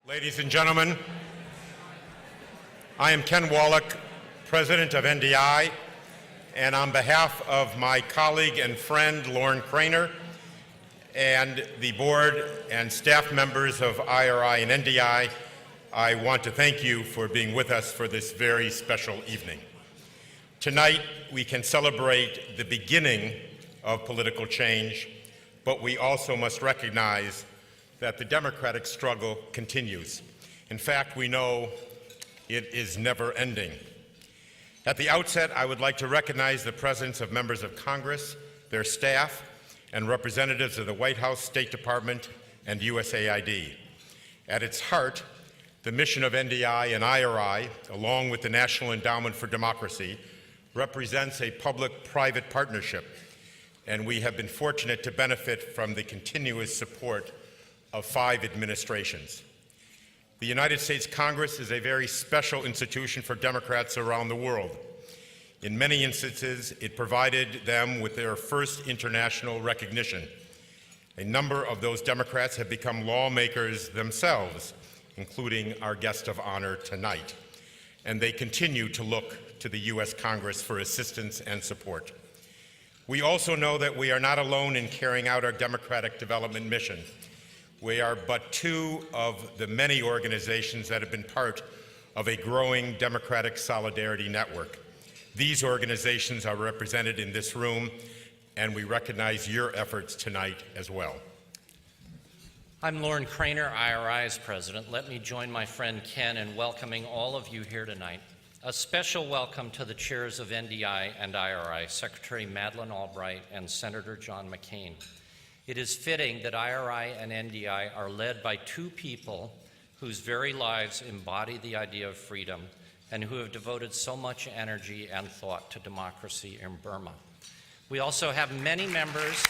Ladies and gentlemen, I am Ken Wallach, President of NDI, and on behalf of my colleague and friend, Lauren Craner, and the board and staff members of IRI and NDI, I want to thank you for being with us for this very special evening. Tonight, we can celebrate the beginning of political change, but we also must recognize that the democratic struggle continues. In fact, we know it is never ending. At the outset, I would like to recognize the presence of members of Congress, their staff, and representatives of the White House, State Department, and USAID. At its heart, the mission of NDI and IRI, along with the National Endowment for Democracy, represents a public-private partnership, and we have been fortunate to benefit from the continuous support of 5 administrations. The United States Congress is a very special institution for Democrats around the world. In many instances, it provided them with their first international recognition. A number of those Democrats have become lawmakers themselves, including our guest of honor tonight, and they continue to look to the U.S. Congress for assistance and support. We also know that we are not alone in carrying out our democratic development mission. We are but 2 of the many organizations that have been part of a growing democratic solidarity network. These organizations are represented in this room, and we recognize your efforts tonight as well. I'm Lauren Craner, IRI's president. Let me join my friend Ken in welcoming all of you here tonight. A special welcome to the chairs of NDI and IRI, Secretary Madeleine Albright and Senator John McCain. It is fitting that IRI and NDI are led by 2 people whose very lives embody the idea of freedom and who have devoted so much energy and thought to democracy in Burma. We also have many members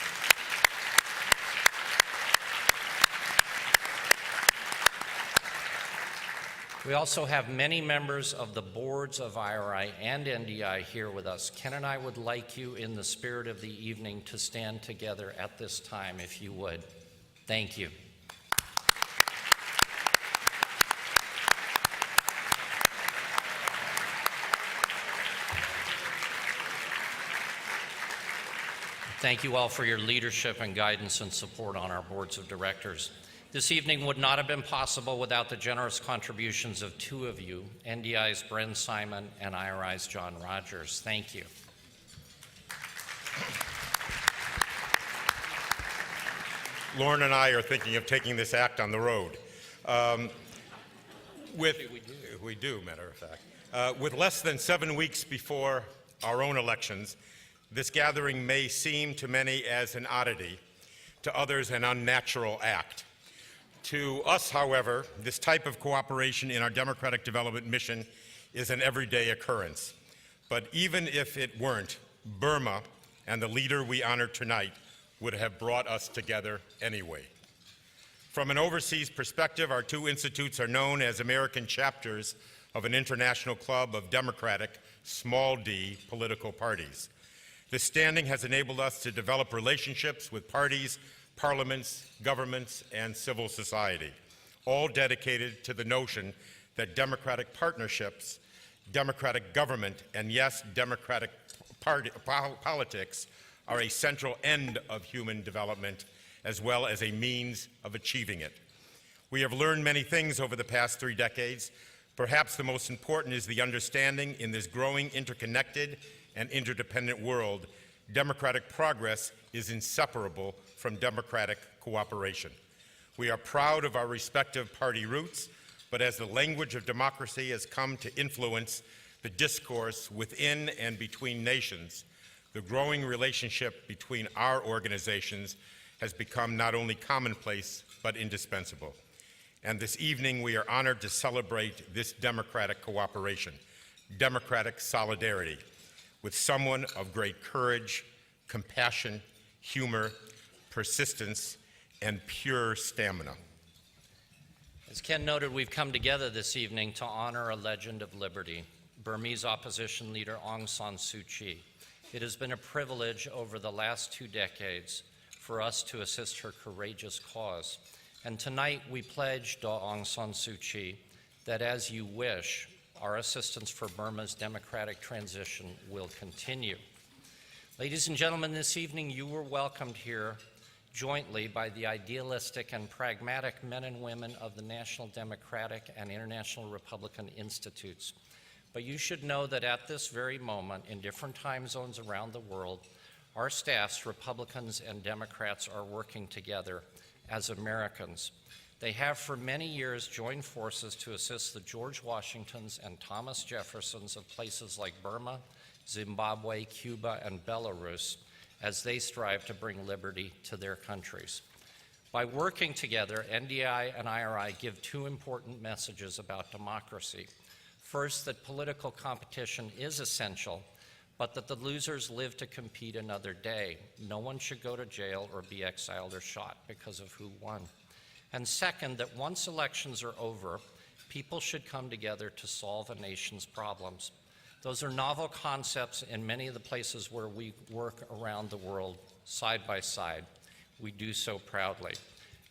of the boards of IRI and NDI here with us. Ken and I would like you, in the spirit of the evening, to stand together at this time, if you would. Thank you. Thank you all for your leadership and guidance and support on our boards of directors. This evening would not have been possible without the generous contributions of 2 of you, NDI's Bren Simon and IRI's John Rogers. Thank you. Lauren and I are thinking of taking this act on the road. We do, matter of fact. With less than 7 weeks before our own elections, this gathering may seem to many as an oddity, to others an unnatural act. To us, however, this type of cooperation in our democratic development mission is an everyday occurrence. But even if it weren't, Burma and the leader we honor tonight would have brought us together anyway. From an overseas perspective, our 2 institutes are known as American chapters of an international club of democratic, small d, political parties. This standing has enabled us to develop relationships with parties, parliaments, governments, and civil society, all dedicated to the notion that democratic partnerships, democratic government, and yes, democratic politics are a central end of human development as well as a means of achieving it. We have learned many things over the past 3 decades. Perhaps the most important is the understanding in this growing interconnected and interdependent world, democratic progress is inseparable from democratic cooperation. We are proud of our respective party roots, but as the language of democracy has come to influence the discourse within and between nations, the growing relationship between our organizations has become not only commonplace, but indispensable. And this evening, we are honored to celebrate this democratic cooperation, democratic solidarity, with someone of great courage, compassion, humor, persistence, and pure stamina. As Ken noted, we've come together this evening to honor a legend of liberty, Burmese opposition leader Aung San Suu Kyi. It has been a privilege over the last 2 decades for us to assist her courageous cause. And tonight we pledge to Aung San Suu Kyi that as you wish, our assistance for Burma's democratic transition will continue. Ladies and gentlemen, this evening you were welcomed here jointly by the idealistic and pragmatic men and women of the National Democratic and International Republican Institutes. But you should know that at this very moment, in different time zones around the world, our staffs, Republicans and Democrats, are working together as Americans. They have for many years joined forces to assist the George Washingtons and Thomas Jeffersons of places like Burma, Zimbabwe, Cuba, and Belarus as they strive to bring liberty to their countries. By working together, NDI and IRI give two important messages about democracy. First, that political competition is essential, but that the losers live to compete another day. No one should go to jail or be exiled or shot because of who won. And second, that once elections are over, people should come together to solve a nation's problems. Those are novel concepts in many of the places where we work around the world, side by side. We do so proudly.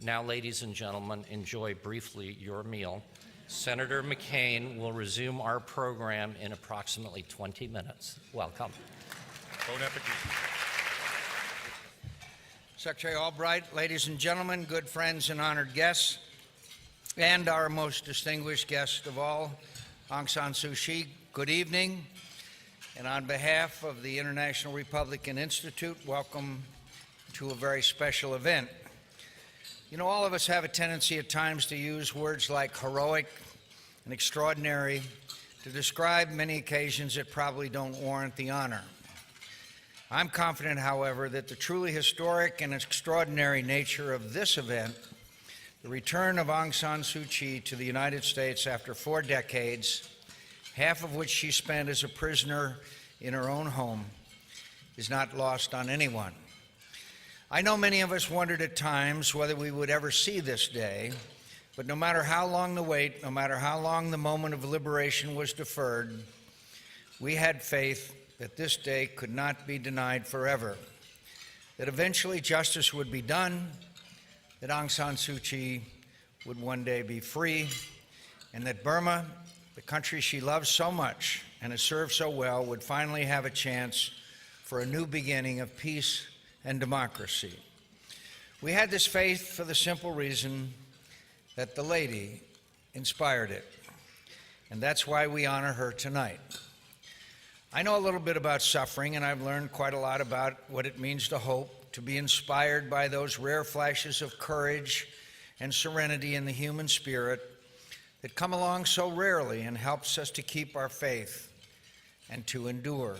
Now, ladies and gentlemen, enjoy briefly your meal. Senator McCain will resume our program in approximately 20 minutes. Welcome. Bon appetit. Secretary Albright, ladies and gentlemen, good friends and honored guests, and our most distinguished guest of all, Aung San Suu Kyi, good evening. And on behalf of the International Republican Institute, welcome to a very special event. You know, all of us have a tendency at times to use words like heroic and extraordinary to describe many occasions that probably don't warrant the honor. I'm confident, however, that the truly historic and extraordinary nature of this event, the return of Aung San Suu Kyi to the United States after 4 decades, half of which she spent as a prisoner in her own home, is not lost on anyone. I know many of us wondered at times whether we would ever see this day, but no matter how long the wait, no matter how long the moment of liberation was deferred, we had faith that this day could not be denied forever, that eventually justice would be done, that Aung San Suu Kyi would one day be free, and that Burma, the country she loves so much and has served so well, would finally have a chance for a new beginning of peace and democracy. We had this faith for the simple reason that the lady inspired it, and that's why we honor her tonight. I know a little bit about suffering, and I've learned quite a lot about what it means to hope, to be inspired by those rare flashes of courage and serenity in the human spirit that come along so rarely and helps us to keep our faith and to endure.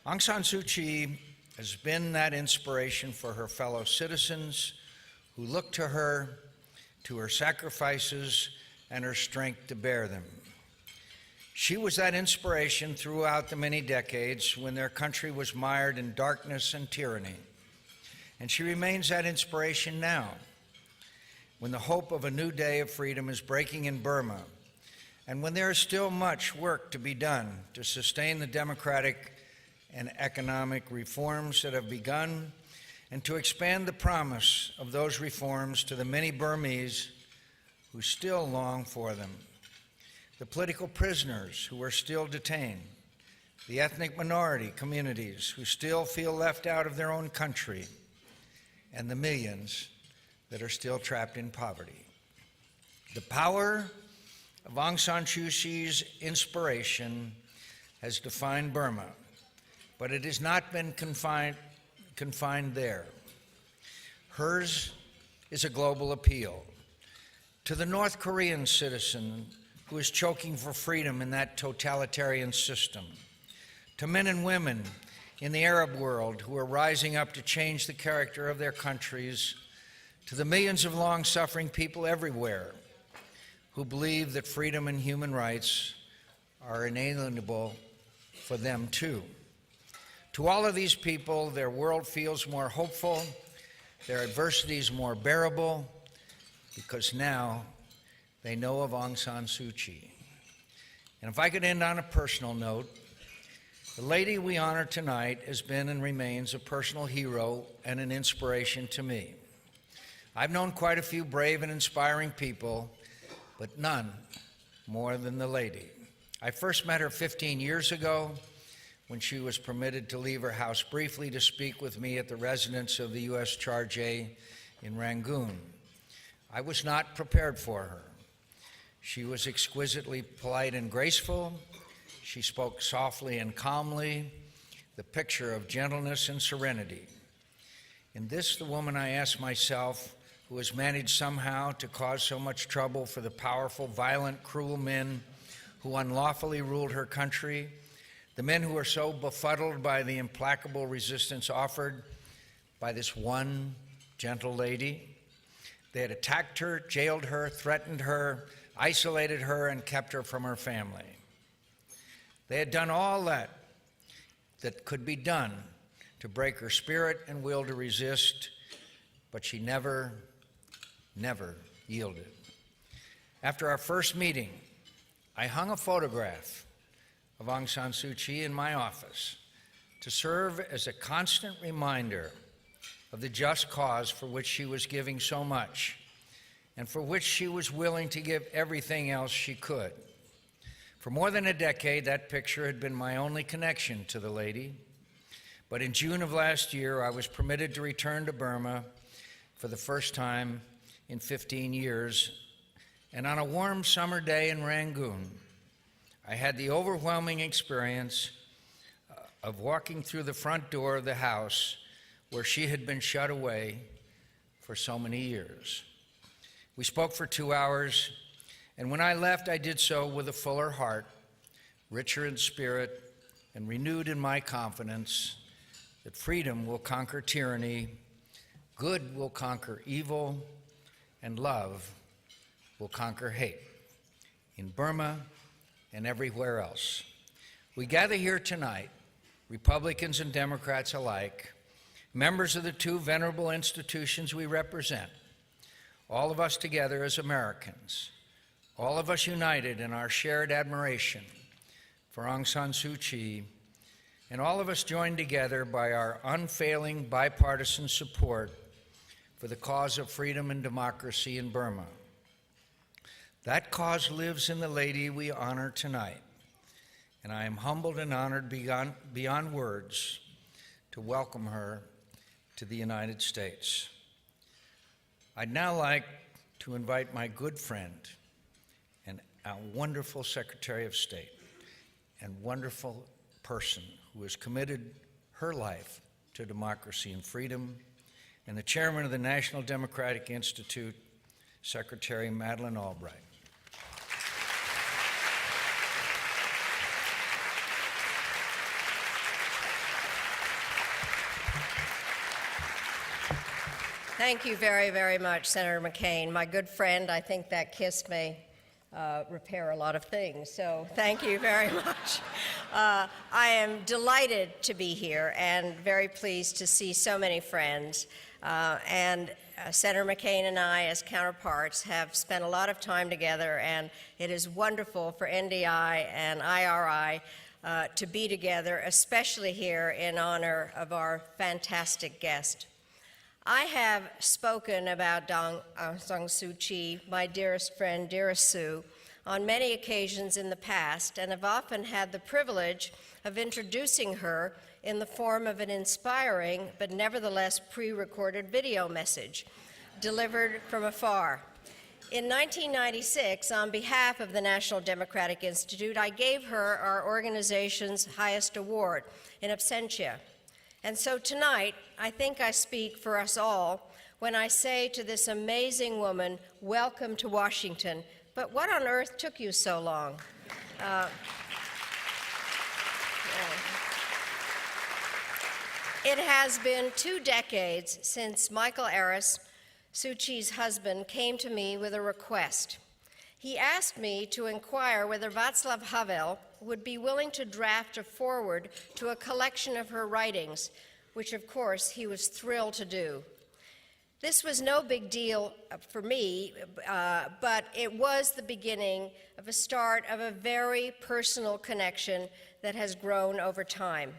Aung San Suu Kyi has been that inspiration for her fellow citizens who look to her sacrifices, and her strength to bear them. She was that inspiration throughout the many decades when their country was mired in darkness and tyranny. And she remains that inspiration now, when the hope of a new day of freedom is breaking in Burma, and when there is still much work to be done to sustain the democratic and economic reforms that have begun, and to expand the promise of those reforms to the many Burmese who still long for them, the political prisoners who are still detained, the ethnic minority communities who still feel left out of their own country, and the millions that are still trapped in poverty. The power of Aung San Suu Kyi's inspiration has defined Burma, but it has not been confined there. Hers is a global appeal to the North Korean citizen who is choking for freedom in that totalitarian system, to men and women in the Arab world who are rising up to change the character of their countries, to the millions of long-suffering people everywhere who believe that freedom and human rights are inalienable for them too. To all of these people, their world feels more hopeful, their adversities more bearable, because now they know of Aung San Suu Kyi. And if I could end on a personal note, the lady we honor tonight has been and remains a personal hero and an inspiration to me. I've known quite a few brave and inspiring people, but none more than the lady. I first met her 15 years ago when she was permitted to leave her house briefly to speak with me at the residence of the U.S. Charge in Rangoon. I was not prepared for her. She was exquisitely polite and graceful. She spoke softly and calmly, the picture of gentleness and serenity. In this, the woman I asked myself, who has managed somehow to cause so much trouble for the powerful, violent, cruel men who unlawfully ruled her country, the men who were so befuddled by the implacable resistance offered by this one gentle lady. They had attacked her, jailed her, threatened her, isolated her, and kept her from her family. They had done all that could be done to break her spirit and will to resist, but she never yielded. After our first meeting, I hung a photograph of Aung San Suu Kyi in my office to serve as a constant reminder of the just cause for which she was giving so much and for which she was willing to give everything else she could. For more than a decade, that picture had been my only connection to the lady. But in June of last year, I was permitted to return to Burma for the first time in 15 years. And on a warm summer day in Rangoon, I had the overwhelming experience of walking through the front door of the house where she had been shut away for so many years. We spoke for 2 hours, and when I left, I did so with a fuller heart, richer in spirit, and renewed in my confidence that freedom will conquer tyranny, good will conquer evil, and love will conquer hate in Burma and everywhere else. We gather here tonight, Republicans and Democrats alike, members of the two venerable institutions we represent, all of us together as Americans, all of us united in our shared admiration for Aung San Suu Kyi, and all of us joined together by our unfailing bipartisan support for the cause of freedom and democracy in Burma. That cause lives in the lady we honor tonight, and I am humbled and honored beyond words to welcome her to the United States. I'd now like to invite my good friend and our wonderful Secretary of State and wonderful person who has committed her life to democracy and freedom, and the chairman of the National Democratic Institute, Secretary Madeleine Albright. Thank you very, very much, Senator McCain. My good friend, I think that kiss may repair a lot of things, so thank you very much. I am delighted to be here and very pleased to see so many friends. Senator McCain and I, as counterparts, have spent a lot of time together, and it is wonderful for NDI and IRI to be together, especially here in honor of our fantastic guest. I have spoken about Aung San Suu Kyi, my dearest friend, dearest Sue, on many occasions in the past, and have often had the privilege of introducing her in the form of an inspiring but nevertheless pre-recorded video message delivered from afar. In 1996, on behalf of the National Democratic Institute, I gave her our organization's highest award, in absentia. And so tonight, I think I speak for us all when I say to this amazing woman, welcome to Washington, but what on earth took you so long? It has been 2 decades since Michael Aris, Suu Kyi's husband, came to me with a request. He asked me to inquire whether Václav Havel would be willing to draft a foreword to a collection of her writings, which of course he was thrilled to do. This was no big deal for me, but it was the beginning of a start of a very personal connection that has grown over time.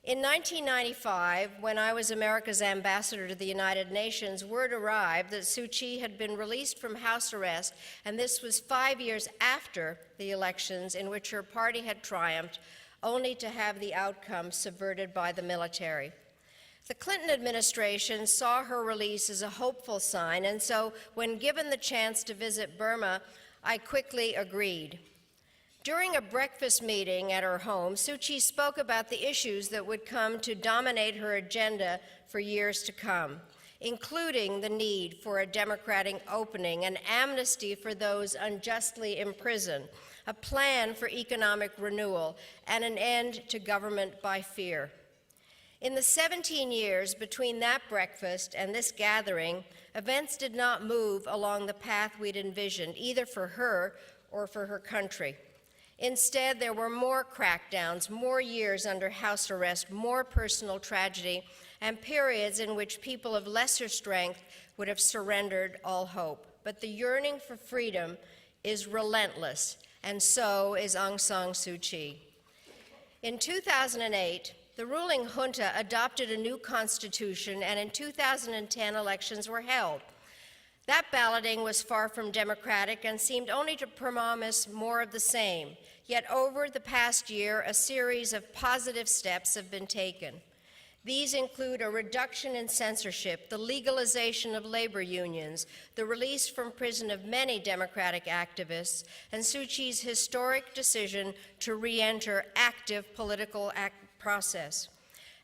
In 1995, when I was America's ambassador to the United Nations, word arrived that Suu Kyi had been released from house arrest, and this was 5 years after the elections in which her party had triumphed, only to have the outcome subverted by the military. The Clinton administration saw her release as a hopeful sign, and so when given the chance to visit Burma, I quickly agreed. During a breakfast meeting at her home, Suu Kyi spoke about the issues that would come to dominate her agenda for years to come, including the need for a democratic opening, an amnesty for those unjustly imprisoned, a plan for economic renewal, and an end to government by fear. In the 17 years between that breakfast and this gathering, events did not move along the path we'd envisioned, either for her or for her country. Instead, there were more crackdowns, more years under house arrest, more personal tragedy, and periods in which people of lesser strength would have surrendered all hope. But the yearning for freedom is relentless, and so is Aung San Suu Kyi. In 2008, the ruling junta adopted a new constitution, and in 2010, elections were held. That balloting was far from democratic and seemed only to promise more of the same. Yet over the past year, a series of positive steps have been taken. These include a reduction in censorship, the legalization of labor unions, the release from prison of many democratic activists, and Suu Kyi's historic decision to re-enter active political process.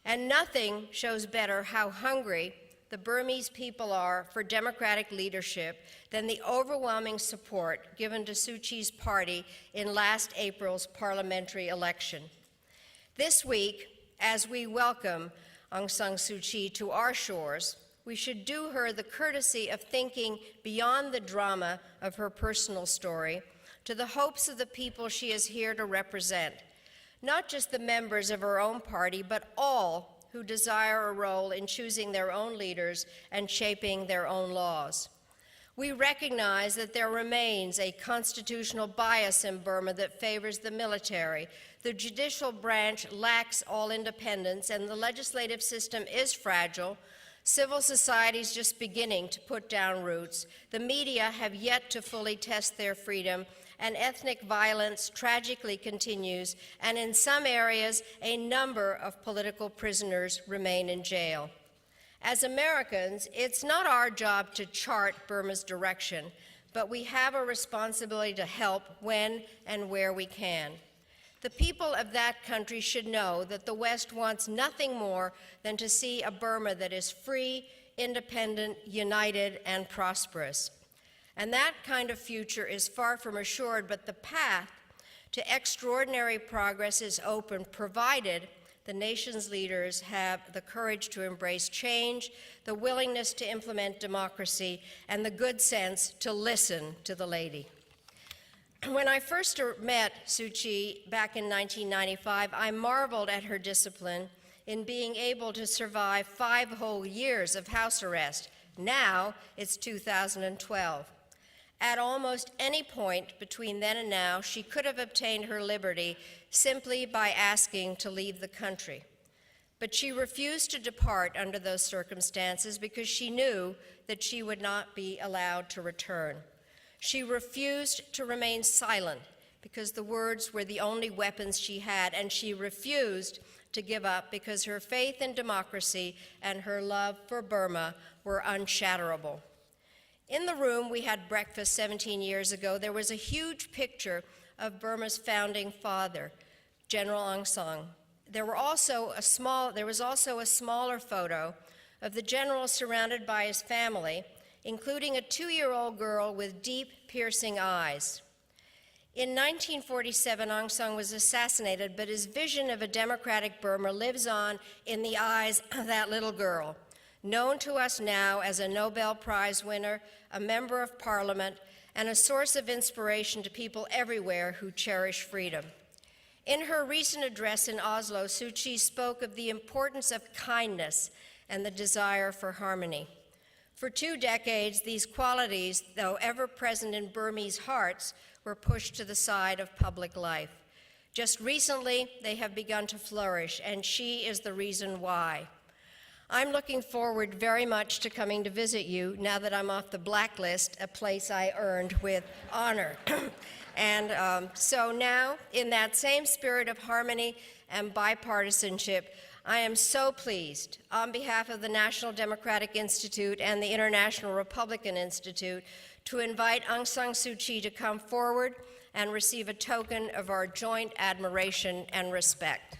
And nothing shows better how hungry the Burmese people are for democratic leadership than the overwhelming support given to Suu Kyi's party in last April's parliamentary election. This week, as we welcome Aung San Suu Kyi to our shores, we should do her the courtesy of thinking beyond the drama of her personal story to the hopes of the people she is here to represent, not just the members of her own party, but all who desire a role in choosing their own leaders and shaping their own laws. We recognize that there remains a constitutional bias in Burma that favors the military. The judicial branch lacks all independence, and the legislative system is fragile. Civil society is just beginning to put down roots. The media have yet to fully test their freedom, and ethnic violence tragically continues, and in some areas, a number of political prisoners remain in jail. As Americans, it's not our job to chart Burma's direction, but we have a responsibility to help when and where we can. The people of that country should know that the West wants nothing more than to see a Burma that is free, independent, united, and prosperous. And that kind of future is far from assured, but the path to extraordinary progress is open, provided the nation's leaders have the courage to embrace change, the willingness to implement democracy, and the good sense to listen to the lady. When I first met Suu Kyi back in 1995, I marveled at her discipline in being able to survive 5 whole years of house arrest. Now it's 2012. At almost any point between then and now, she could have obtained her liberty simply by asking to leave the country. But she refused to depart under those circumstances because she knew that she would not be allowed to return. She refused to remain silent because the words were the only weapons she had, and she refused to give up because her faith in democracy and her love for Burma were unshatterable. In the room we had breakfast 17 years ago, there was a huge picture of Burma's founding father, General Aung San. There was also a smaller photo of the general surrounded by his family, including a 2-year-old girl with deep, piercing eyes. In 1947, Aung San was assassinated, but his vision of a democratic Burma lives on in the eyes of that little girl, known to us now as a Nobel Prize winner, a member of parliament, and a source of inspiration to people everywhere who cherish freedom. In her recent address in Oslo, Suu Kyi spoke of the importance of kindness and the desire for harmony. For 2 decades, these qualities, though ever present in Burmese hearts, were pushed to the side of public life. Just recently, they have begun to flourish, and she is the reason why. I'm looking forward very much to coming to visit you now that I'm off the blacklist, a place I earned with honor. And so now, in that same spirit of harmony and bipartisanship, I am so pleased, on behalf of the National Democratic Institute and the International Republican Institute, to invite Aung San Suu Kyi to come forward and receive a token of our joint admiration and respect.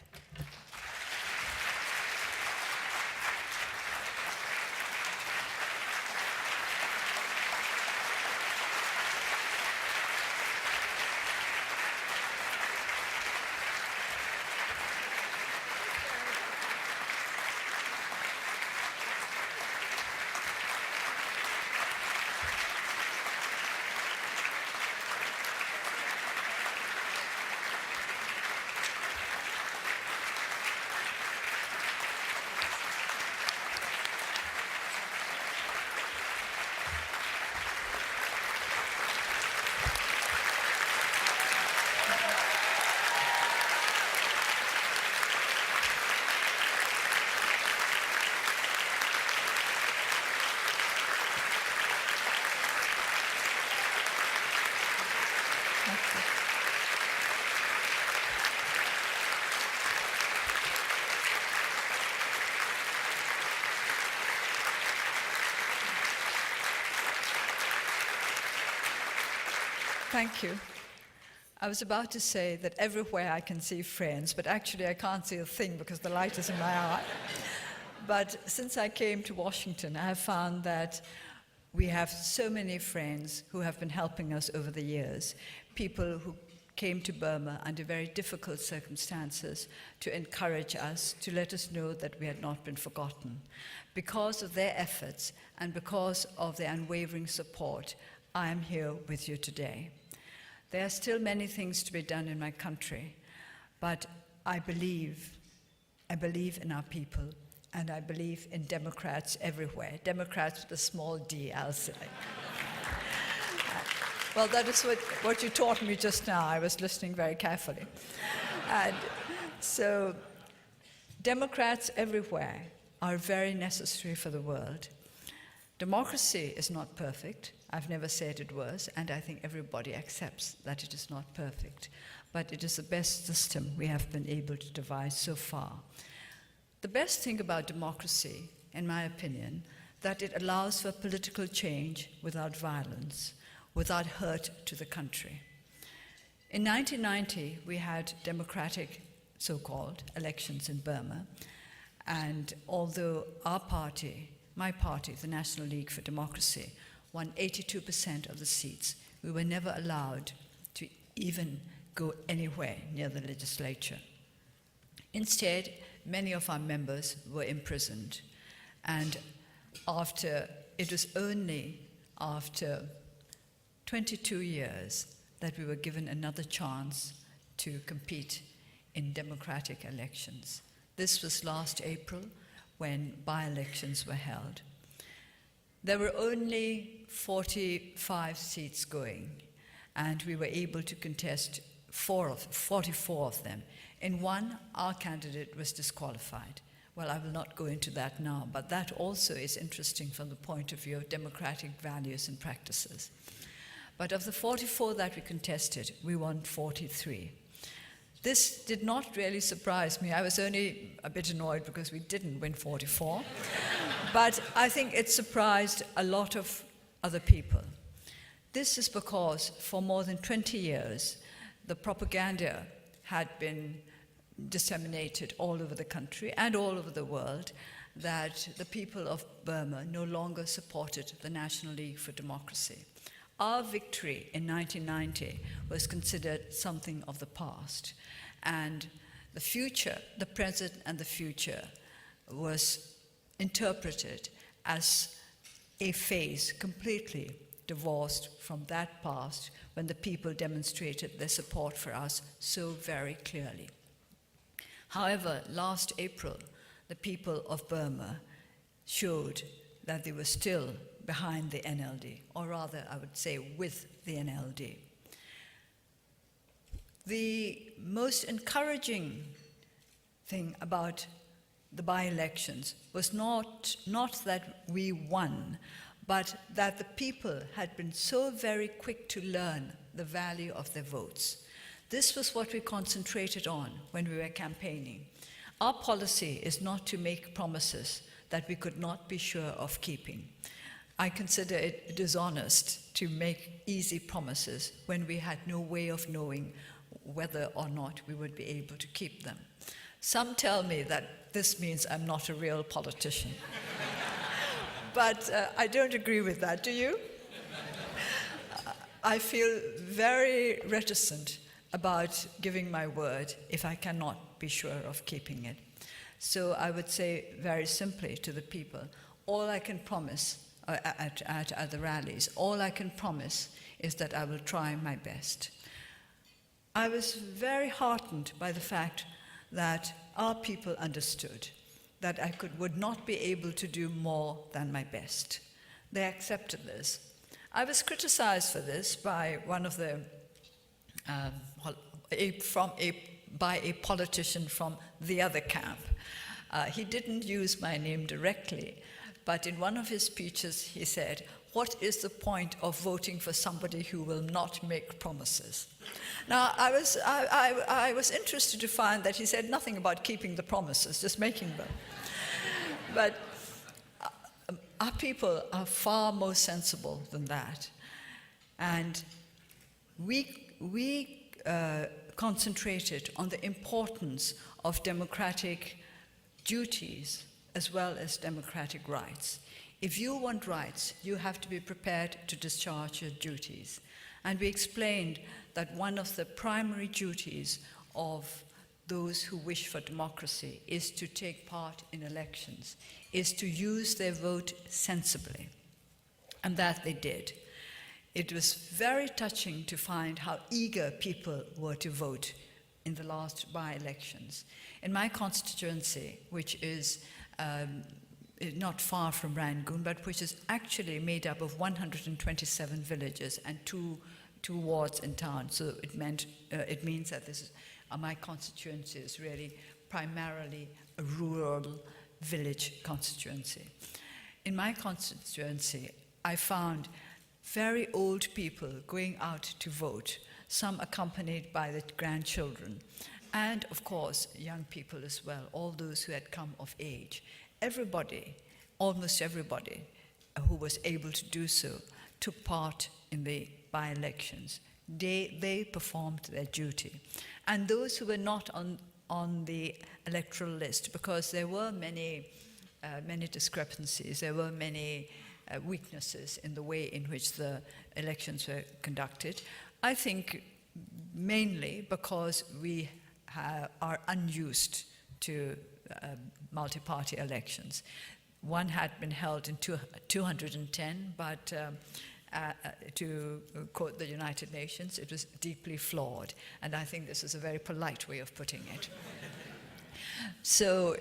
Thank you. I was about to say that everywhere I can see friends, but actually I can't see a thing because the light is in my eye. But since I came to Washington, I have found that we have so many friends who have been helping us over the years, people who came to Burma under very difficult circumstances to encourage us, to let us know that we had not been forgotten. Because of their efforts and because of their unwavering support, I am here with you today. There are still many things to be done in my country, but I believe in our people, and I believe in Democrats everywhere. Democrats with a small d, I'll say. Well, that is what you taught me just now. I was listening very carefully. And so Democrats everywhere are very necessary for the world. Democracy is not perfect. I've never said it was, and I think everybody accepts that it is not perfect. But it is the best system we have been able to devise so far. The best thing about democracy, in my opinion, that it allows for political change without violence, without hurt to the country. In 1990, we had democratic, so-called, elections in Burma, and although our party, my party, the National League for Democracy, won 82% of the seats, we were never allowed to even go anywhere near the legislature. Instead, many of our members were imprisoned, and it was only after 22 years that we were given another chance to compete in democratic elections. This was last April when by-elections were held. There were only 45 seats going, and we were able to contest 44 of them. In one, our candidate was disqualified. Well, I will not go into that now, but that also is interesting from the point of view of democratic values and practices. But of the 44 that we contested, we won 43. This did not really surprise me. I was only a bit annoyed because we didn't win 44. But I think it surprised a lot of other people. This is because for more than 20 years, the propaganda had been disseminated all over the country and all over the world that the people of Burma no longer supported the National League for Democracy. Our victory in 1990 was considered something of the past, and the future, the present and the future, was interpreted as a phase completely divorced from that past when the people demonstrated their support for us so very clearly. However, last April, the people of Burma showed that they were still behind the NLD, or rather, I would say, with the NLD. The most encouraging thing about the by-elections was not that we won, but that the people had been so very quick to learn the value of their votes. This was what we concentrated on when we were campaigning. Our policy is not to make promises that we could not be sure of keeping. I consider it dishonest to make easy promises when we had no way of knowing whether or not we would be able to keep them. Some tell me that this means I'm not a real politician. But I don't agree with that, do you? I feel very reticent about giving my word if I cannot be sure of keeping it. So I would say very simply to the people, all I can promise at the rallies, all I can promise is that I will try my best. I was very heartened by the fact that our people understood that I would not be able to do more than my best. They accepted this. I was criticized for this by one of the by a politician from the other camp. He didn't use my name directly, but in one of his speeches he said, "What is the point of voting for somebody who will not make promises?" Now, I was interested to find that he said nothing about keeping the promises, just making them. But our people are far more sensible than that. And we concentrated on the importance of democratic duties as well as democratic rights. If you want rights, you have to be prepared to discharge your duties. And we explained that one of the primary duties of those who wish for democracy is to take part in elections, is to use their vote sensibly. And that they did. It was very touching to find how eager people were to vote in the last by-elections. In my constituency, which is not far from Rangoon, but which is actually made up of 127 villages and two wards in town. So it means that my constituency is really primarily a rural village constituency. In my constituency, I found very old people going out to vote, some accompanied by their grandchildren, and of course, young people as well, all those who had come of age. Everybody, almost everybody who was able to do so, took part in the by-elections. They performed their duty. And those who were not on the electoral list, because there were many discrepancies, there were many weaknesses in the way in which the elections were conducted, I think mainly because we are unused to multi-party elections. One had been held in 210, but to quote the United Nations, it was deeply flawed. And I think this is a very polite way of putting it. So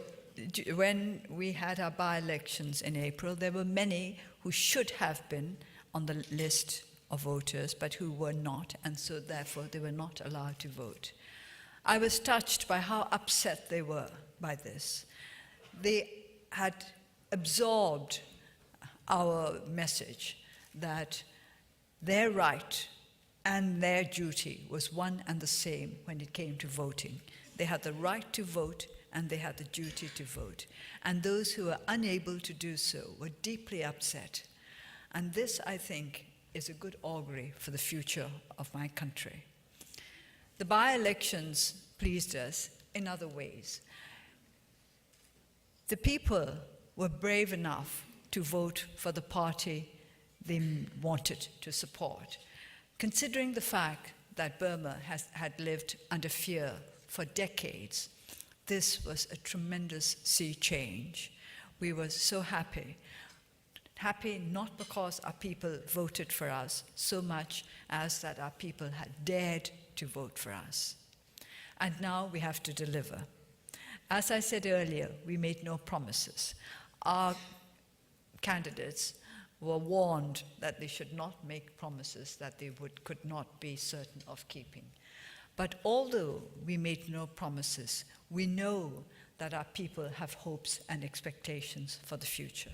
when we had our by-elections in April, there were many who should have been on the list of voters, but who were not, and so therefore they were not allowed to vote. I was touched by how upset they were by this. They had absorbed our message that their right and their duty was one and the same when it came to voting. They had the right to vote and they had the duty to vote. And those who were unable to do so were deeply upset. And this, I think, is a good augury for the future of my country. The by-elections pleased us in other ways. The people were brave enough to vote for the party they wanted to support, considering the fact that Burma had lived under fear for decades. This was a tremendous sea change. We were so happy. Happy not because our people voted for us so much as that our people had dared to vote for us. And now we have to deliver. As I said earlier, we made no promises. Our candidates were warned that they should not make promises that they could not be certain of keeping. But although we made no promises, we know that our people have hopes and expectations for the future.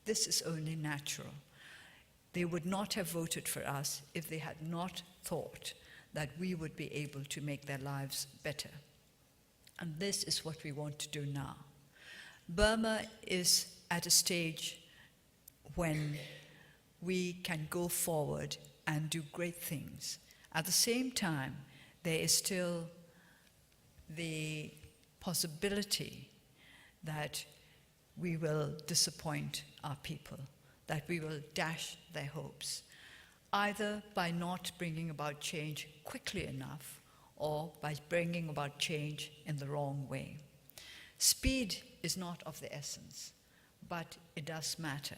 This is only natural. They would not have voted for us if they had not thought that we would be able to make their lives better. And this is what we want to do now. Burma is at a stage when we can go forward and do great things. At the same time, there is still the possibility that we will disappoint our people, that we will dash their hopes, either by not bringing about change quickly enough or by bringing about change in the wrong way. Speed is not of the essence, but it does matter.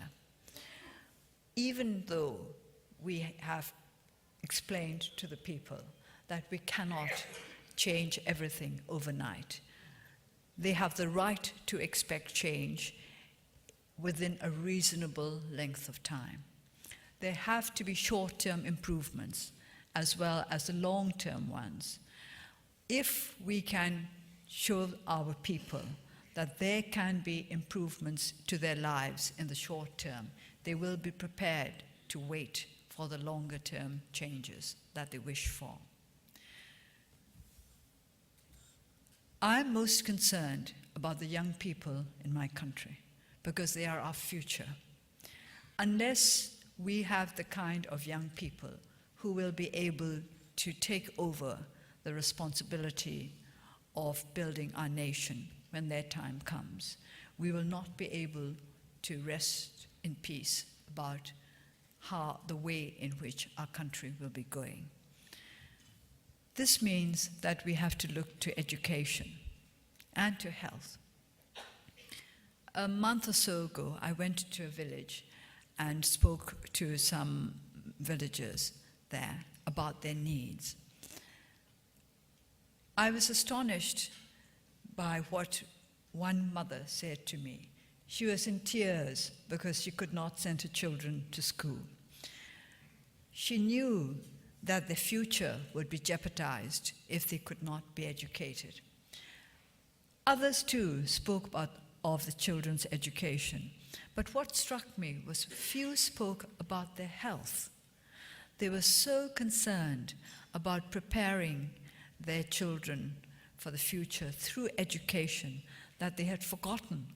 Even though we have explained to the people that we cannot change everything overnight, they have the right to expect change within a reasonable length of time. There have to be short-term improvements as well as the long-term ones. If we can show our people that there can be improvements to their lives in the short term, they will be prepared to wait for the longer-term changes that they wish for. I'm most concerned about the young people in my country because they are our future. Unless we have the kind of young people who will be able to take over the responsibility of building our nation when their time comes, we will not be able to rest in peace about the way in which our country will be going. This means that we have to look to education and to health. A month or so ago, I went to a village and spoke to some villagers there about their needs. I was astonished by what one mother said to me. She was in tears because she could not send her children to school. She knew that their future would be jeopardized if they could not be educated. Others too spoke of the children's education, but what struck me was few spoke about their health. They were so concerned about preparing their children for the future through education that they had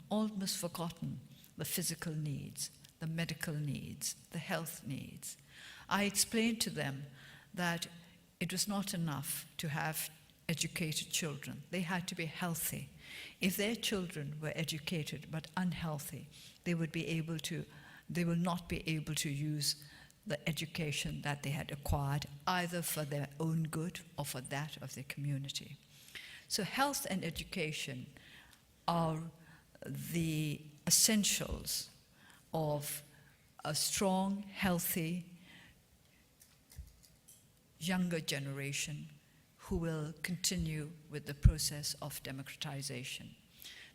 almost forgotten the physical needs, the medical needs, the health needs. I explained to them that it was not enough to have educated children. They had to be healthy. If their children were educated but unhealthy, they will not be able to use the education that they had acquired, either for their own good or for that of their community. So health and education are the essentials of a strong, healthy, younger generation who will continue with the process of democratization.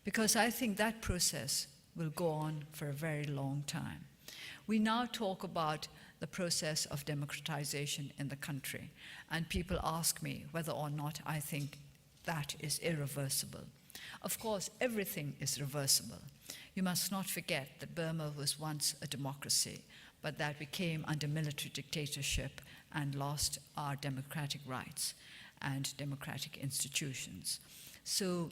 Because I think that process will go on for a very long time. We now talk about the process of democratization in the country, and people ask me whether or not I think that is irreversible. Of course, everything is reversible. You must not forget that Burma was once a democracy, but that we came under military dictatorship and lost our democratic rights and democratic institutions. So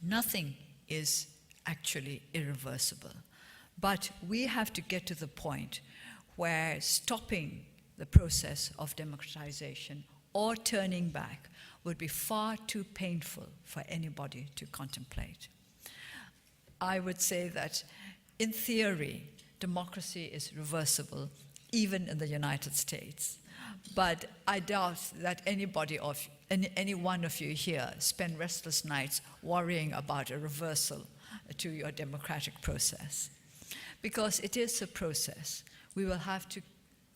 nothing is actually irreversible. But we have to get to the point where stopping the process of democratization or turning back would be far too painful for anybody to contemplate. I would say that in theory, democracy is reversible, even in the United States. But I doubt that any one of you here spend restless nights worrying about a reversal to your democratic process. Because it is a process. We will have to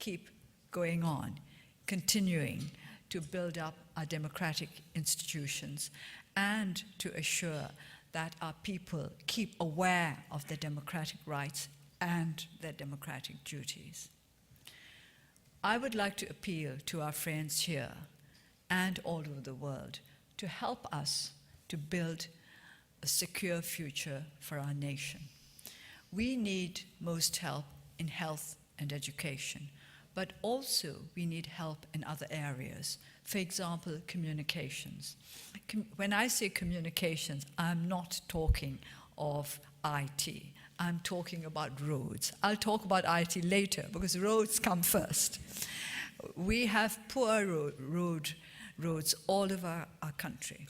keep going on, continuing to build up our democratic institutions and to assure that our people keep aware of their democratic rights and their democratic duties. I would like to appeal to our friends here and all over the world to help us to build a secure future for our nation. We need most help in health and education, but also we need help in other areas. For example, communications. When I say communications, I'm not talking of IT. I'm talking about roads. I'll talk about IT later because roads come first. We have poor roads all over our country.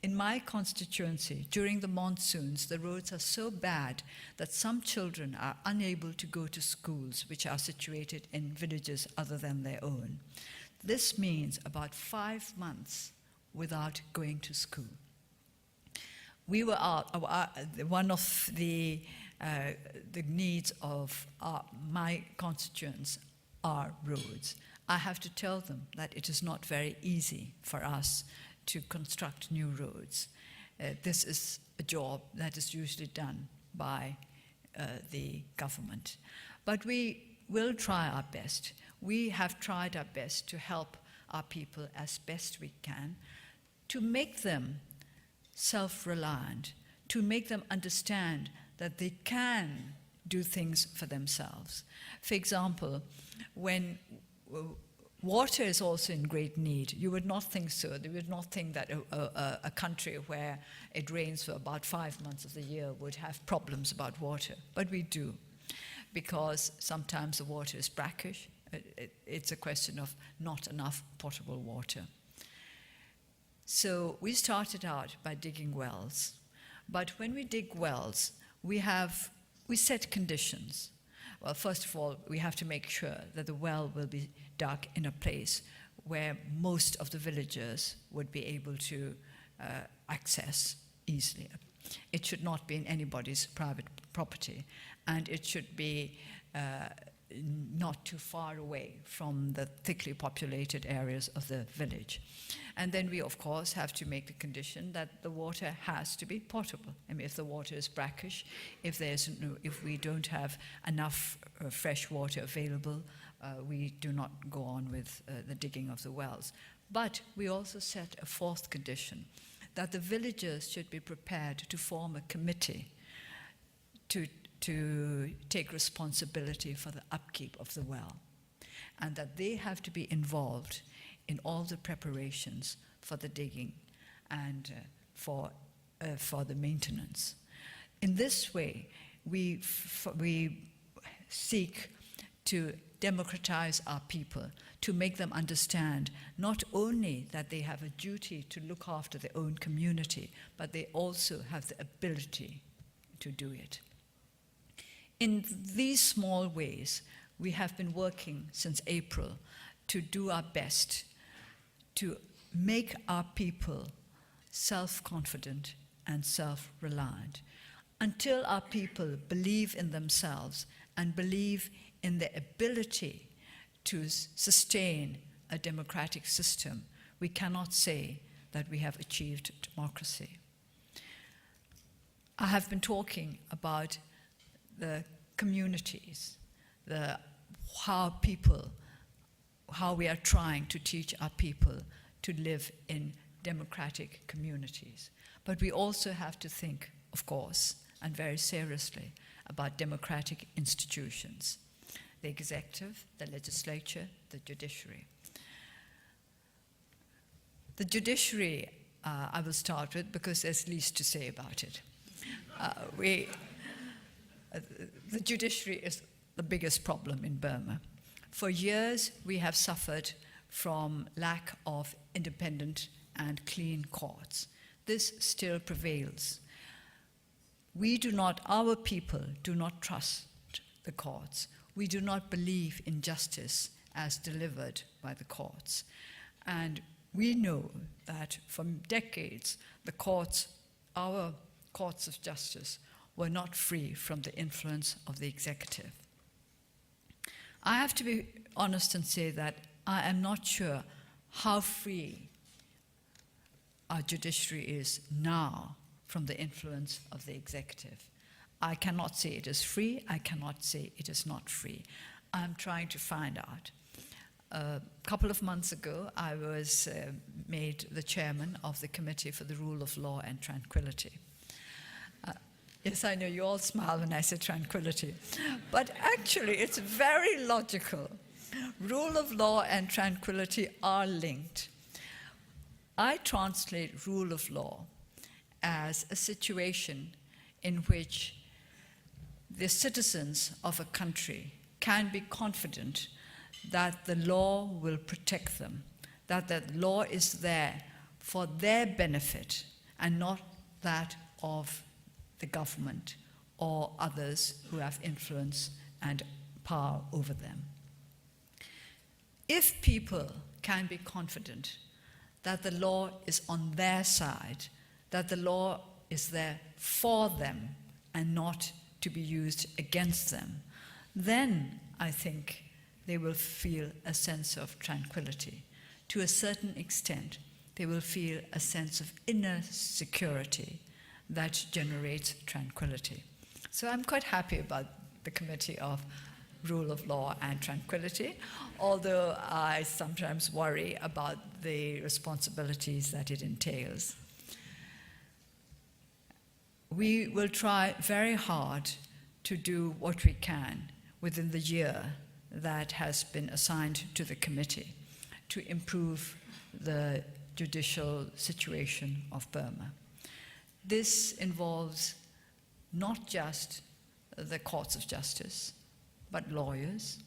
In my constituency, during the monsoons, the roads are so bad that some children are unable to go to schools which are situated in villages other than their own. This means about 5 months without going to school. We were one of the needs of my constituents are roads. I have to tell them that it is not very easy for us to construct new roads. This is a job that is usually done by the government. But we will try our best. We have tried our best to help our people as best we can, to make them self-reliant, to make them understand that they can do things for themselves. For example, when water is also in great need. You would not think so. You would not think that a country where it rains for about 5 months of the year would have problems about water. But we do, because sometimes the water is brackish. It's a question of not enough potable water. So we started out by digging wells. But when we dig wells, we set conditions. Well, first of all, we have to make sure that the well will be dug in a place where most of the villagers would be able to access easily. It should not be in anybody's private property, and it should be not too far away from the thickly populated areas of the village. And then we, of course, have to make the condition that the water has to be potable. I mean, if the water is brackish, if we don't have enough fresh water available, we do not go on with the digging of the wells. But we also set a fourth condition, that the villagers should be prepared to form a committee to take responsibility for the upkeep of the well, and that they have to be involved in all the preparations for the digging and for the maintenance. In this way, we seek to democratize our people, to make them understand not only that they have a duty to look after their own community, but they also have the ability to do it. In these small ways, we have been working since April to do our best to make our people self-confident and self-reliant. Until our people believe in themselves and believe in their ability to sustain a democratic system, we cannot say that we have achieved democracy. I have been talking about the communities, how we are trying to teach our people to live in democratic communities. But we also have to think, of course, and very seriously, about democratic institutions, the executive, the legislature, the judiciary. The judiciary, I will start with because there's least to say about it. The judiciary is the biggest problem in Burma. For years, we have suffered from lack of independent and clean courts. This still prevails. Our people do not trust the courts. We do not believe in justice as delivered by the courts. And we know that for decades, our courts of justice were not free from the influence of the executive. I have to be honest and say that I am not sure how free our judiciary is now from the influence of the executive. I cannot say it is free, I cannot say it is not free. I'm trying to find out. A couple of months ago, I was made the chairman of the Committee for the Rule of Law and Tranquility. Yes, I know you all smile when I say tranquility, but actually it's very logical. Rule of law and tranquility are linked. I translate rule of law as a situation in which the citizens of a country can be confident that the law will protect them, that the law is there for their benefit and not that of the government or others who have influence and power over them. If people can be confident that the law is on their side, that the law is there for them and not to be used against them, then I think they will feel a sense of tranquility. To a certain extent, they will feel a sense of inner security that generates tranquility. So I'm quite happy about the Committee of Rule of Law and Tranquility, although I sometimes worry about the responsibilities that it entails. We will try very hard to do what we can within the year that has been assigned to the committee to improve the judicial situation of Burma. This involves not just the courts of justice, but lawyers,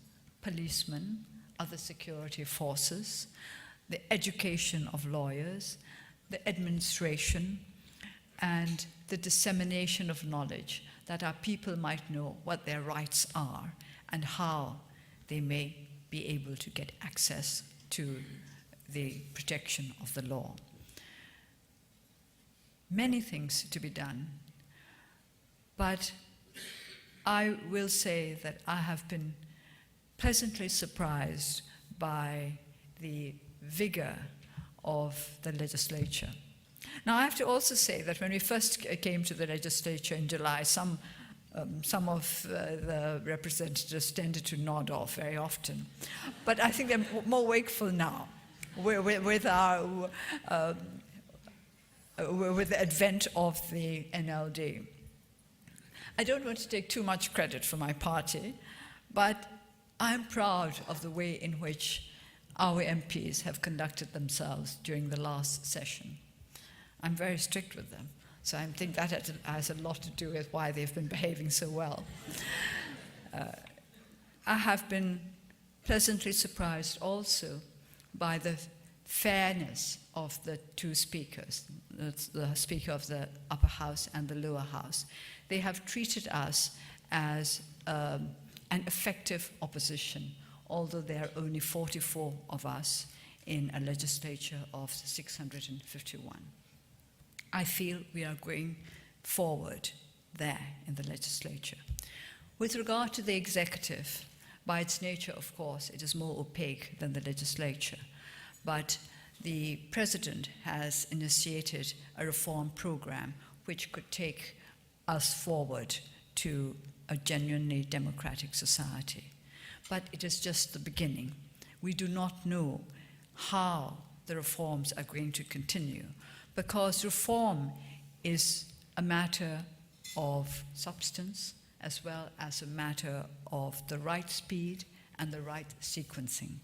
policemen, other security forces, the education of lawyers, the administration, and the dissemination of knowledge that our people might know what their rights are and how they may be able to get access to the protection of the law. Many things to be done, but I will say that I have been pleasantly surprised by the vigor of the legislature. Now, I have to also say that when we first came to the legislature in July, some of the representatives tended to nod off very often. But I think they're more wakeful now with the advent of the NLD. I don't want to take too much credit for my party, but I'm proud of the way in which our MPs have conducted themselves during the last session. I'm very strict with them, so I think that has a lot to do with why they've been behaving so well. I have been pleasantly surprised also by the fairness of the two speakers, the Speaker of the upper house and the lower house. They have treated us as an effective opposition, although there are only 44 of us in a legislature of 651. I feel we are going forward there in the legislature. With regard to the executive, by its nature, of course, it is more opaque than the legislature. But the president has initiated a reform program which could take us forward to a genuinely democratic society. But it is just the beginning. We do not know how the reforms are going to continue, because reform is a matter of substance as well as a matter of the right speed and the right sequencing.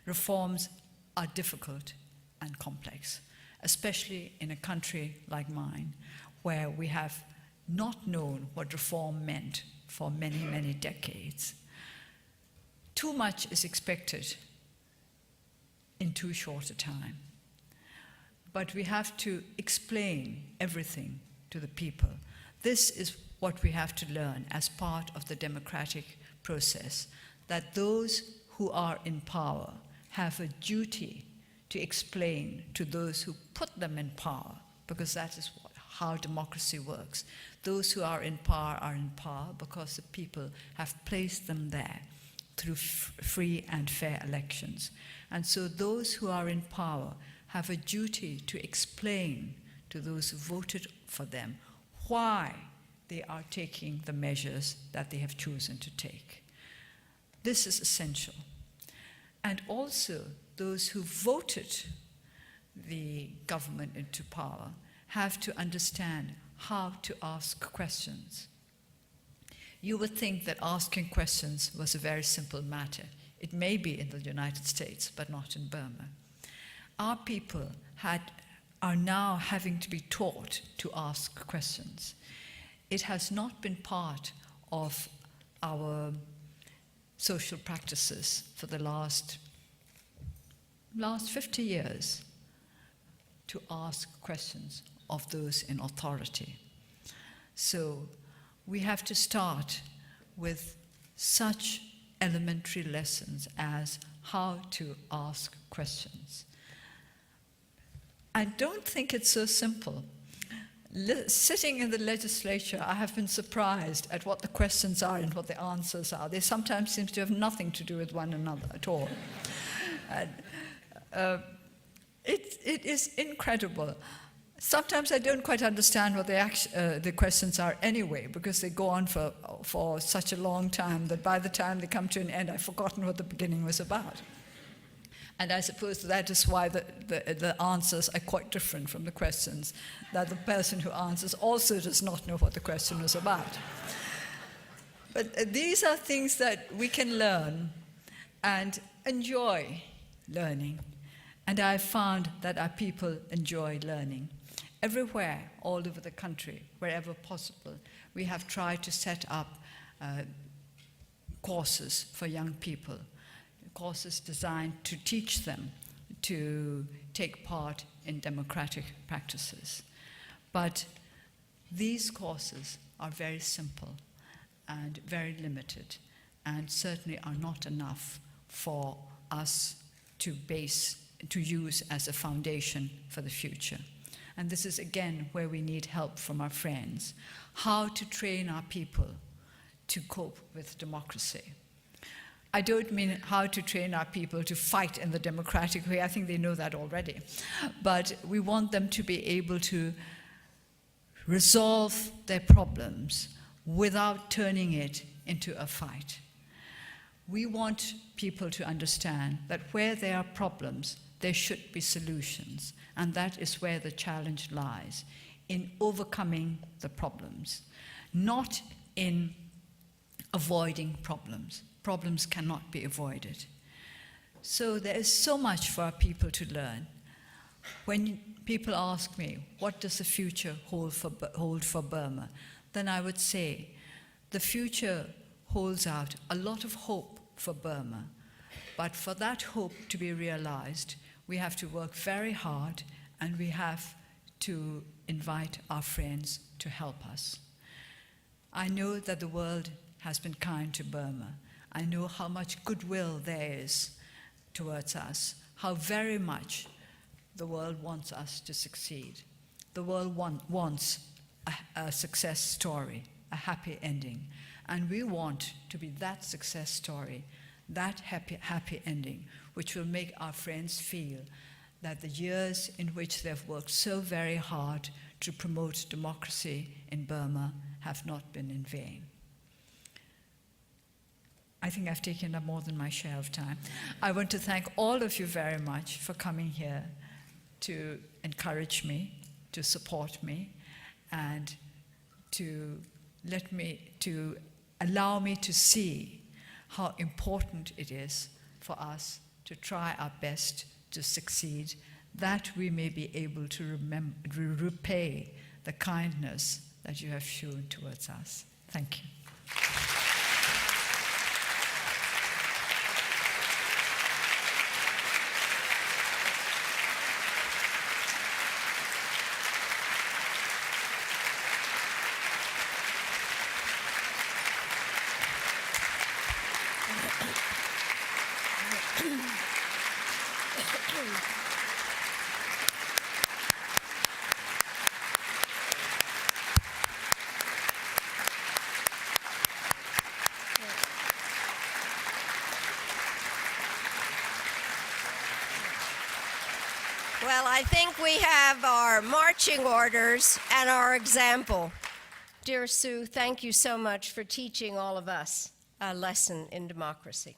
Reforms are difficult and complex, especially in a country like mine, where we have not known what reform meant for many, many decades. Too much is expected in too short a time. But we have to explain everything to the people. This is what we have to learn as part of the democratic process, that those who are in power have a duty to explain to those who put them in power, because that is how democracy works. Those who are in power because the people have placed them there through free and fair elections. And so those who are in power have a duty to explain to those who voted for them why they are taking the measures that they have chosen to take. This is essential. And also, those who voted the government into power have to understand how to ask questions. You would think that asking questions was a very simple matter. It may be in the United States, but not in Burma. Our people are now having to be taught to ask questions. It has not been part of our social practices for the last 50 years to ask questions of those in authority. So we have to start with such elementary lessons as how to ask questions. I don't think it's so simple. Sitting in the legislature, I have been surprised at what the questions are and what the answers are. They sometimes seem to have nothing to do with one another at all. It is incredible. Sometimes I don't quite understand what the questions are anyway, because they go on for such a long time that by the time they come to an end, I've forgotten what the beginning was about. And I suppose that is why the answers are quite different from the questions, that the person who answers also does not know what the question was about. But these are things that we can learn and enjoy learning. And I found that our people enjoy learning. Everywhere, all over the country, wherever possible, we have tried to set up courses for young people, courses designed to teach them to take part in democratic practices. But these courses are very simple and very limited, and certainly are not enough for us to use as a foundation for the future. And this is again where we need help from our friends. How to train our people to cope with democracy. I don't mean how to train our people to fight in the democratic way. I think they know that already. But we want them to be able to resolve their problems without turning it into a fight. We want people to understand that where there are problems, there should be solutions. And that is where the challenge lies, in overcoming the problems, not in avoiding problems. Problems cannot be avoided. So there is so much for our people to learn. When people ask me, what does the future hold for Burma? Then I would say, the future holds out a lot of hope for Burma. But for that hope to be realized, we have to work very hard, and we have to invite our friends to help us. I know that the world has been kind to Burma. I know how much goodwill there is towards us, how very much the world wants us to succeed. The world wants a success story, a happy ending. And we want to be that success story, that happy ending, which will make our friends feel that the years in which they've worked so very hard to promote democracy in Burma have not been in vain. I think I've taken up more than my share of time. I want to thank all of you very much for coming here to encourage me, to support me, and to allow me to see how important it is for us to try our best to succeed, that we may be able to repay the kindness that you have shown towards us. Thank you. Well, I think we have our marching orders and our example. Dear Sue, thank you so much for teaching all of us a lesson in democracy.